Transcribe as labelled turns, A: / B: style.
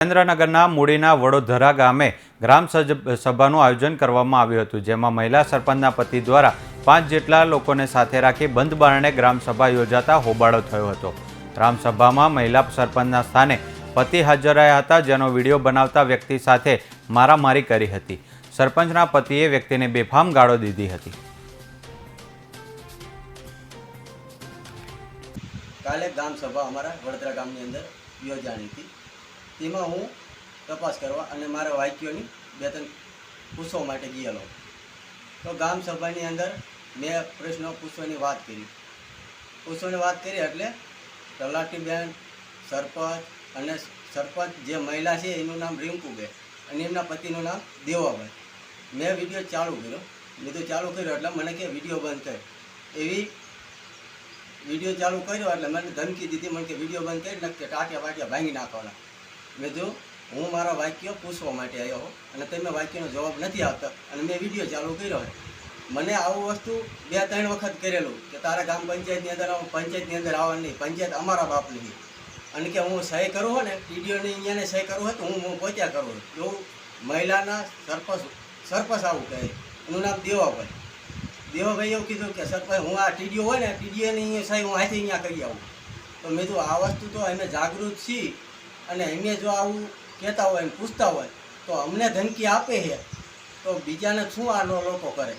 A: સુરેન્દ્રનગરના મૂડીના વડોદરા ગામે ગ્રામ સભાનું આયોજન કરવામાં આવ્યું હતું, જેમાં મહિલા સરપંચના પતિ દ્વારા 5 જેટલા લોકોને સાથે રાખી બંધ બારણે ગ્રામ સભા યોજાતા હોબાળો થયો હતો। ગ્રામ સભામાં મહિલા સરપંચના સ્થાને પતિ હાજર રહ્યા હતા, જેનો વિડીયો બનાવતા વ્યક્તિ સાથે મારામારી કરી હતી। સરપંચના પતિએ વ્યક્તિને બેફામ ગાળો દીધી હતી।
B: કાલે ગ્રામ સભા અમારા વડોદરા ગામની અંદર યોજાણી હતી। તેમાં હું તપાસ કરવા અને મારા વાક્યોની બે-ત્રણ પૂછવા માટે ગયેલો। તો ગ્રામ સભાની અંદર મેં પ્રશ્નો પૂછવાની વાત કરી એટલે તલાટીબેન, સરપંચ અને સરપંચ જે મહિલા છે એનું નામ રિંકુબેન અને એમના પતિનું નામ દેવાભાઈ। મેં વિડીયો ચાલુ કર્યો એટલે મને કે વિડીયો બંધ કર। એવી વિડીયો ચાલુ કર્યો એટલે મને ધમકી દીધી, મને કે વિડીયો બંધ કરી નાખ, ટાટિયા વાટિયા ભાંગી નાખવાના। મેં જો હું મારા વાક્યો પૂછવા માટે આવ્યો અને તમે વાક્યનો જવાબ નથી આપતા અને મેં વિડીયો ચાલુ કર્યો છે। મને આવું વસ્તુ 2-3 વખત કરેલું કે તારા ગામ પંચાયતની અંદર પંચાયતની અંદર આવવાનું નહીં, પંચાયત અમારા બાપની નહીં, અને કે હું સહી કરું હોય ને ટીડીઓની અહીંયાને સહી કરવું હોય તો હું પોત્યા કરું છું। એવું મહિલાના સરપંચ આવું કહે, એનું નામ દેવાભાઈ એવું કીધું કે સરપંચ હું આ ટીડીઓ હોય ને ટીડીઓની અહીંયા સહી હું અહીંથી અહીંયા કરી આવું। તો મેં તો આ વસ્તુ તો અમે જાગૃત છીએ અને અમે જો આવું કહેતા હોય પૂછતા હોય તો અમને ધમકી આપે છે, તો બીજાને શું આ લોકો કરે।